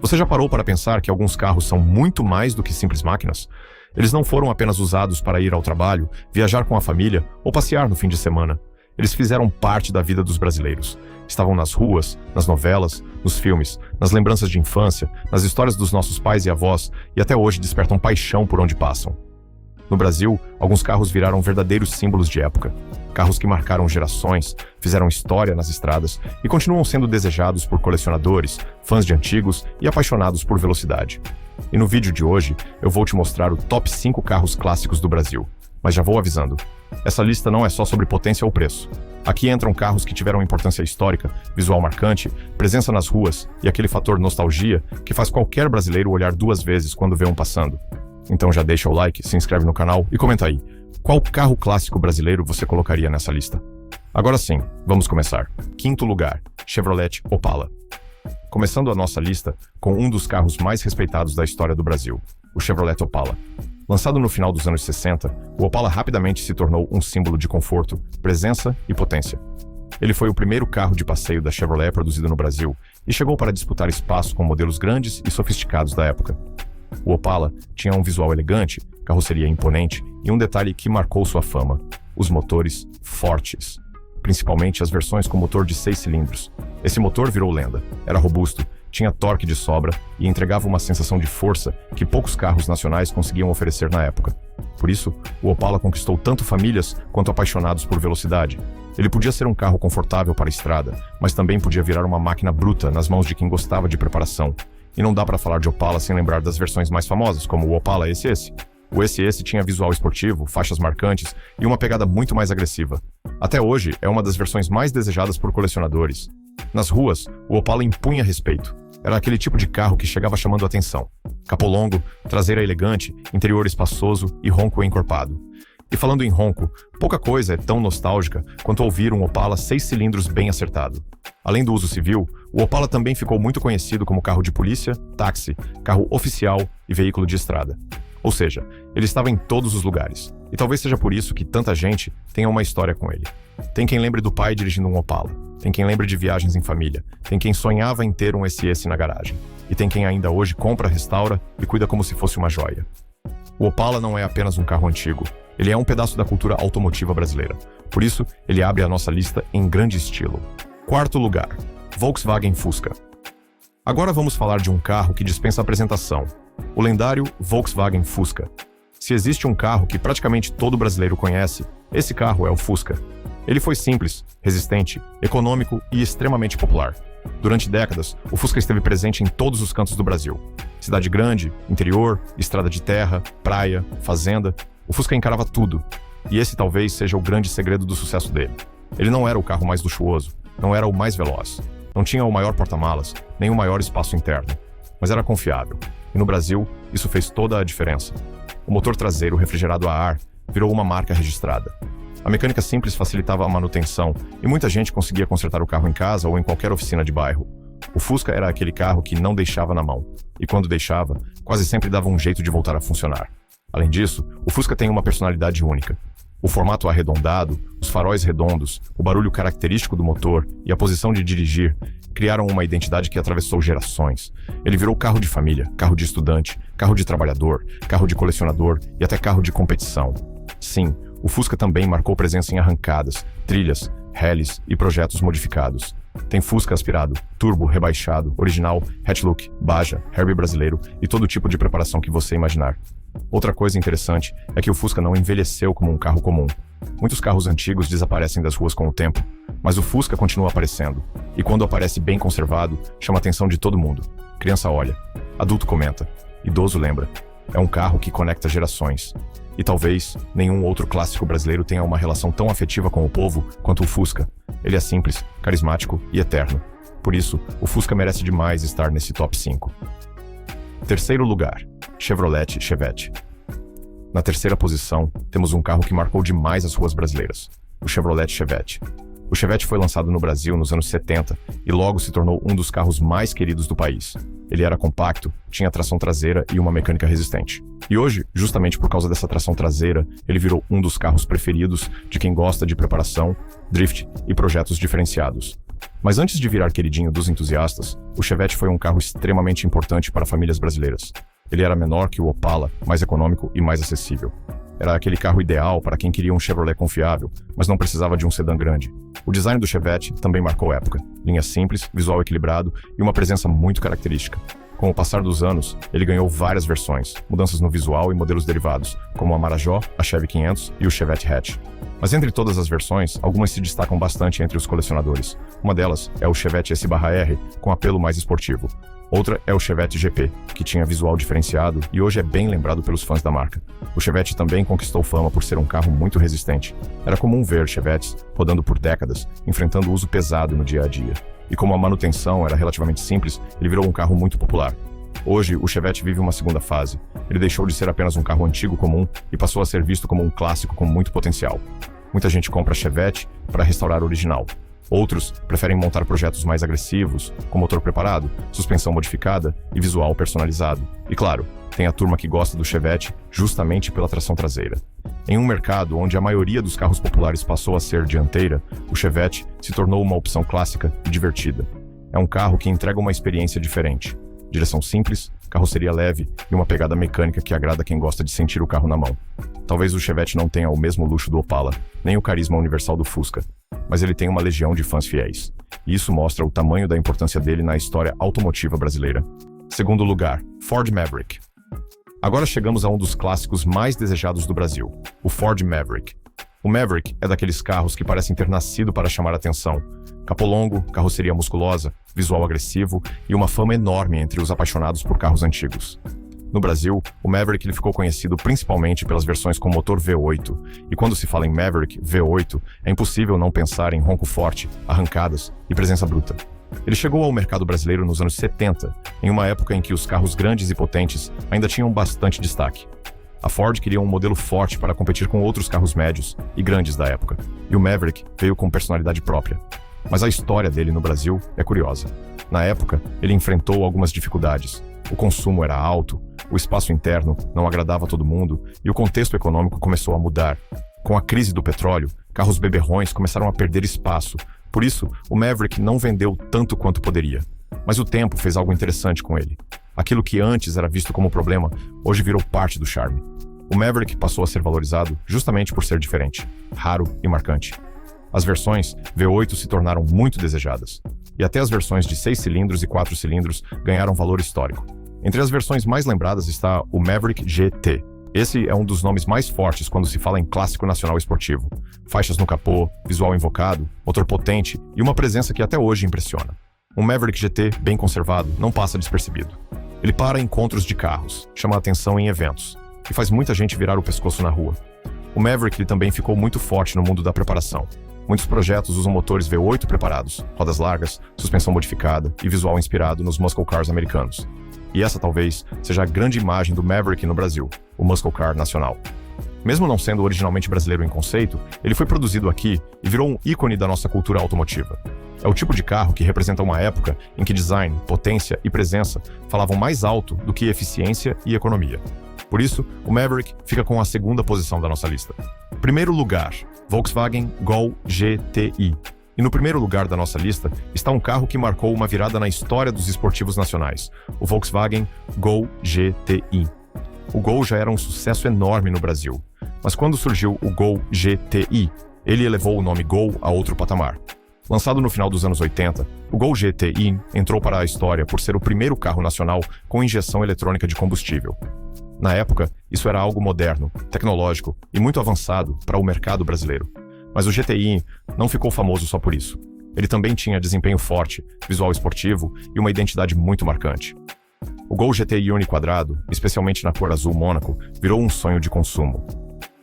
Você já parou para pensar que alguns carros são muito mais do que simples máquinas? Eles não foram apenas usados para ir ao trabalho, viajar com a família ou passear no fim de semana. Eles fizeram parte da vida dos brasileiros. Estavam nas ruas, nas novelas, nos filmes, nas lembranças de infância, nas histórias dos nossos pais e avós e até hoje despertam paixão por onde passam. No Brasil, alguns carros viraram verdadeiros símbolos de época. Carros que marcaram gerações, fizeram história nas estradas e continuam sendo desejados por colecionadores, fãs de antigos e apaixonados por velocidade. E no vídeo de hoje, eu vou te mostrar o top 5 carros clássicos do Brasil. Mas já vou avisando, essa lista não é só sobre potência ou preço. Aqui entram carros que tiveram importância histórica, visual marcante, presença nas ruas e aquele fator nostalgia que faz qualquer brasileiro olhar duas vezes quando vê um passando. Então já deixa o like, se inscreve no canal e comenta aí, qual carro clássico brasileiro você colocaria nessa lista? Agora sim, vamos começar. Quinto lugar, Chevrolet Opala. Começando a nossa lista com um dos carros mais respeitados da história do Brasil, o Chevrolet Opala. Lançado no final dos anos 60, o Opala rapidamente se tornou um símbolo de conforto, presença e potência. Ele foi o primeiro carro de passeio da Chevrolet produzido no Brasil e chegou para disputar espaço com modelos grandes e sofisticados da época. O Opala tinha um visual elegante, carroceria imponente e um detalhe que marcou sua fama: os motores fortes. Principalmente as versões com motor de 6 cilindros. Esse motor virou lenda, era robusto, tinha torque de sobra e entregava uma sensação de força que poucos carros nacionais conseguiam oferecer na época. Por isso, o Opala conquistou tanto famílias quanto apaixonados por velocidade. Ele podia ser um carro confortável para a estrada, mas também podia virar uma máquina bruta nas mãos de quem gostava de preparação. E não dá para falar de Opala sem lembrar das versões mais famosas, como o Opala SS. O SS tinha visual esportivo, faixas marcantes e uma pegada muito mais agressiva. Até hoje, é uma das versões mais desejadas por colecionadores. Nas ruas, o Opala impunha respeito. Era aquele tipo de carro que chegava chamando atenção. Capô longo, traseira elegante, interior espaçoso e ronco encorpado. E falando em ronco, pouca coisa é tão nostálgica quanto ouvir um Opala 6 cilindros bem acertado. Além do uso civil, o Opala também ficou muito conhecido como carro de polícia, táxi, carro oficial e veículo de estrada. Ou seja, ele estava em todos os lugares. E talvez seja por isso que tanta gente tenha uma história com ele. Tem quem lembre do pai dirigindo um Opala. Tem quem lembre de viagens em família. Tem quem sonhava em ter um SS na garagem. E tem quem ainda hoje compra, restaura e cuida como se fosse uma joia. O Opala não é apenas um carro antigo. Ele é um pedaço da cultura automotiva brasileira. Por isso, ele abre a nossa lista em grande estilo. Quarto lugar, Volkswagen Fusca. Agora vamos falar de um carro que dispensa apresentação. O lendário Volkswagen Fusca. Se existe um carro que praticamente todo brasileiro conhece, esse carro é o Fusca. Ele foi simples, resistente, econômico e extremamente popular. Durante décadas, o Fusca esteve presente em todos os cantos do Brasil. Cidade grande, interior, estrada de terra, praia, fazenda. O Fusca encarava tudo. E esse talvez seja o grande segredo do sucesso dele. Ele não era o carro mais luxuoso, não era o mais veloz, não tinha o maior porta-malas, nem o maior espaço interno. Mas era confiável. E no Brasil, isso fez toda a diferença. O motor traseiro refrigerado a ar virou uma marca registrada. A mecânica simples facilitava a manutenção e muita gente conseguia consertar o carro em casa ou em qualquer oficina de bairro. O Fusca era aquele carro que não deixava na mão. E quando deixava, quase sempre dava um jeito de voltar a funcionar. Além disso, o Fusca tem uma personalidade única. O formato arredondado, os faróis redondos, o barulho característico do motor e a posição de dirigir criaram uma identidade que atravessou gerações. Ele virou carro de família, carro de estudante, carro de trabalhador, carro de colecionador e até carro de competição. Sim, o Fusca também marcou presença em arrancadas, trilhas, rallies e projetos modificados. Tem Fusca aspirado, turbo, rebaixado, original, hatchlook, Baja, Herbie brasileiro e todo tipo de preparação que você imaginar. Outra coisa interessante é que o Fusca não envelheceu como um carro comum. Muitos carros antigos desaparecem das ruas com o tempo, mas o Fusca continua aparecendo. E quando aparece bem conservado, chama a atenção de todo mundo. Criança olha, adulto comenta, idoso lembra. É um carro que conecta gerações. E talvez nenhum outro clássico brasileiro tenha uma relação tão afetiva com o povo quanto o Fusca. Ele é simples, carismático e eterno. Por isso, o Fusca merece demais estar nesse top 5. Terceiro lugar, Chevrolet Chevette. Na terceira posição, temos um carro que marcou demais as ruas brasileiras, o Chevrolet Chevette. O Chevette foi lançado no Brasil nos anos 70 e logo se tornou um dos carros mais queridos do país. Ele era compacto, tinha tração traseira e uma mecânica resistente. E hoje, justamente por causa dessa tração traseira, ele virou um dos carros preferidos de quem gosta de preparação, drift e projetos diferenciados. Mas antes de virar queridinho dos entusiastas, o Chevette foi um carro extremamente importante para famílias brasileiras. Ele era menor que o Opala, mais econômico e mais acessível. Era aquele carro ideal para quem queria um Chevrolet confiável, mas não precisava de um sedã grande. O design do Chevette também marcou época. Linha simples, visual equilibrado e uma presença muito característica. Com o passar dos anos, ele ganhou várias versões, mudanças no visual e modelos derivados, como a Marajó, a Chevy 500 e o Chevette Hatch. Mas entre todas as versões, algumas se destacam bastante entre os colecionadores. Uma delas é o Chevette S/R, com apelo mais esportivo. Outra é o Chevette GP, que tinha visual diferenciado e hoje é bem lembrado pelos fãs da marca. O Chevette também conquistou fama por ser um carro muito resistente. Era comum ver Chevettes rodando por décadas, enfrentando o uso pesado no dia a dia. E como a manutenção era relativamente simples, ele virou um carro muito popular. Hoje, o Chevette vive uma segunda fase. Ele deixou de ser apenas um carro antigo comum e passou a ser visto como um clássico com muito potencial. Muita gente compra Chevette para restaurar o original. Outros preferem montar projetos mais agressivos, com motor preparado, suspensão modificada e visual personalizado. E claro, tem a turma que gosta do Chevette justamente pela tração traseira. Em um mercado onde a maioria dos carros populares passou a ser dianteira, o Chevette se tornou uma opção clássica e divertida. É um carro que entrega uma experiência diferente. Direção simples, carroceria leve e uma pegada mecânica que agrada quem gosta de sentir o carro na mão. Talvez o Chevette não tenha o mesmo luxo do Opala, nem o carisma universal do Fusca, mas ele tem uma legião de fãs fiéis. E isso mostra o tamanho da importância dele na história automotiva brasileira. Segundo lugar, Ford Maverick. Agora chegamos a um dos clássicos mais desejados do Brasil, o Ford Maverick. O Maverick é daqueles carros que parecem ter nascido para chamar atenção. Capô longo, carroceria musculosa, visual agressivo e uma fama enorme entre os apaixonados por carros antigos. No Brasil, o Maverick ele ficou conhecido principalmente pelas versões com motor V8, e quando se fala em Maverick V8, é impossível não pensar em ronco forte, arrancadas e presença bruta. Ele chegou ao mercado brasileiro nos anos 70, em uma época em que os carros grandes e potentes ainda tinham bastante destaque. A Ford queria um modelo forte para competir com outros carros médios e grandes da época, e o Maverick veio com personalidade própria. Mas a história dele no Brasil é curiosa. Na época, ele enfrentou algumas dificuldades. O consumo era alto, o espaço interno não agradava a todo mundo e o contexto econômico começou a mudar. Com a crise do petróleo, carros beberrões começaram a perder espaço. Por isso, o Maverick não vendeu tanto quanto poderia. Mas o tempo fez algo interessante com ele. Aquilo que antes era visto como problema, hoje virou parte do charme. O Maverick passou a ser valorizado justamente por ser diferente, raro e marcante. As versões V8 se tornaram muito desejadas, e até as versões de 6 cilindros e 4 cilindros ganharam valor histórico. Entre as versões mais lembradas está o Maverick GT. Esse é um dos nomes mais fortes quando se fala em clássico nacional esportivo. Faixas no capô, visual invocado, motor potente e uma presença que até hoje impressiona. Um Maverick GT bem conservado não passa despercebido. Ele para encontros de carros, chama a atenção em eventos, e faz muita gente virar o pescoço na rua. O Maverick ele também ficou muito forte no mundo da preparação. Muitos projetos usam motores V8 preparados, rodas largas, suspensão modificada e visual inspirado nos muscle cars americanos. E essa talvez seja a grande imagem do Maverick no Brasil, o muscle car nacional. Mesmo não sendo originalmente brasileiro em conceito, ele foi produzido aqui e virou um ícone da nossa cultura automotiva. É o tipo de carro que representa uma época em que design, potência e presença falavam mais alto do que eficiência e economia. Por isso, o Maverick fica com a segunda posição da nossa lista. Primeiro lugar, Volkswagen Gol GTI. E no primeiro lugar da nossa lista está um carro que marcou uma virada na história dos esportivos nacionais, o Volkswagen Gol GTI. O Gol já era um sucesso enorme no Brasil, mas quando surgiu o Gol GTI, ele elevou o nome Gol a outro patamar. Lançado no final dos anos 80, o Gol GTI entrou para a história por ser o primeiro carro nacional com injeção eletrônica de combustível. Na época, isso era algo moderno, tecnológico e muito avançado para o mercado brasileiro. Mas o GTI não ficou famoso só por isso. Ele também tinha desempenho forte, visual esportivo e uma identidade muito marcante. O Gol GTI uniquadrado, especialmente na cor azul Mônaco, virou um sonho de consumo.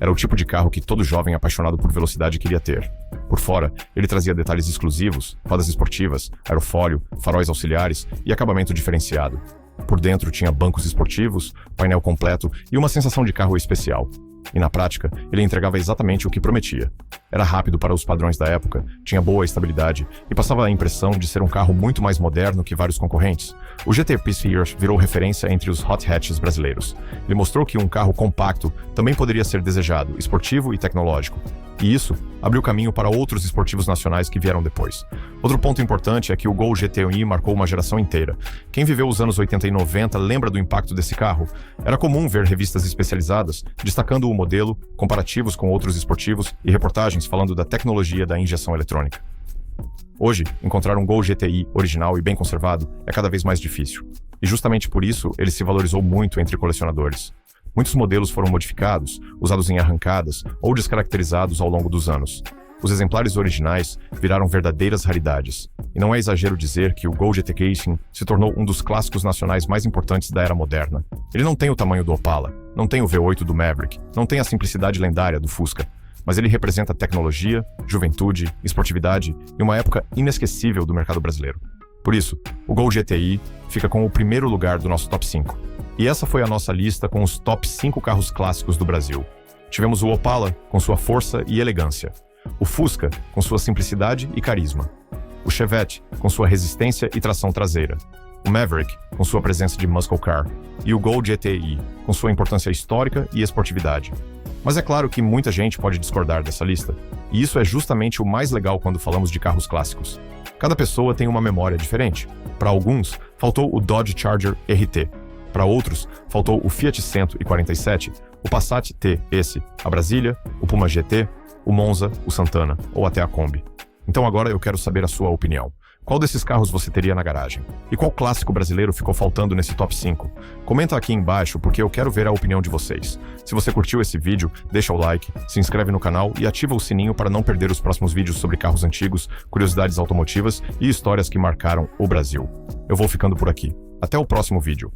Era o tipo de carro que todo jovem apaixonado por velocidade queria ter. Por fora, ele trazia detalhes exclusivos, rodas esportivas, aerofólio, faróis auxiliares e acabamento diferenciado. Por dentro tinha bancos esportivos, painel completo e uma sensação de carro especial. E na prática, ele entregava exatamente o que prometia. Era rápido para os padrões da época, tinha boa estabilidade e passava a impressão de ser um carro muito mais moderno que vários concorrentes. O GT P-Series virou referência entre os hot hatches brasileiros. Ele mostrou que um carro compacto também poderia ser desejado, esportivo e tecnológico. E isso abriu caminho para outros esportivos nacionais que vieram depois. Outro ponto importante é que o Gol GTI marcou uma geração inteira. Quem viveu os anos 80 e 90 lembra do impacto desse carro? Era comum ver revistas especializadas destacando o modelo, comparativos com outros esportivos e reportagens falando da tecnologia da injeção eletrônica. Hoje, encontrar um Gol GTI original e bem conservado é cada vez mais difícil. E justamente por isso, ele se valorizou muito entre colecionadores. Muitos modelos foram modificados, usados em arrancadas ou descaracterizados ao longo dos anos. Os exemplares originais viraram verdadeiras raridades. E não é exagero dizer que o Gol GT Racing se tornou um dos clássicos nacionais mais importantes da era moderna. Ele não tem o tamanho do Opala, não tem o V8 do Maverick, não tem a simplicidade lendária do Fusca, mas ele representa tecnologia, juventude, esportividade e uma época inesquecível do mercado brasileiro. Por isso, o Gol GTI fica com o primeiro lugar do nosso top 5. E essa foi a nossa lista com os top 5 carros clássicos do Brasil. Tivemos o Opala com sua força e elegância, o Fusca com sua simplicidade e carisma, o Chevette com sua resistência e tração traseira, o Maverick com sua presença de muscle car e o Gol GTI com sua importância histórica e esportividade. Mas é claro que muita gente pode discordar dessa lista, e isso é justamente o mais legal quando falamos de carros clássicos. Cada pessoa tem uma memória diferente. Para alguns, faltou o Dodge Charger RT. Para outros, faltou o Fiat 147, o Passat T, a Brasília, o Puma GT, o Monza, o Santana ou até a Kombi. Então agora eu quero saber a sua opinião. Qual desses carros você teria na garagem? E qual clássico brasileiro ficou faltando nesse top 5? Comenta aqui embaixo porque eu quero ver a opinião de vocês. Se você curtiu esse vídeo, deixa o like, se inscreve no canal e ativa o sininho para não perder os próximos vídeos sobre carros antigos, curiosidades automotivas e histórias que marcaram o Brasil. Eu vou ficando por aqui. Até o próximo vídeo.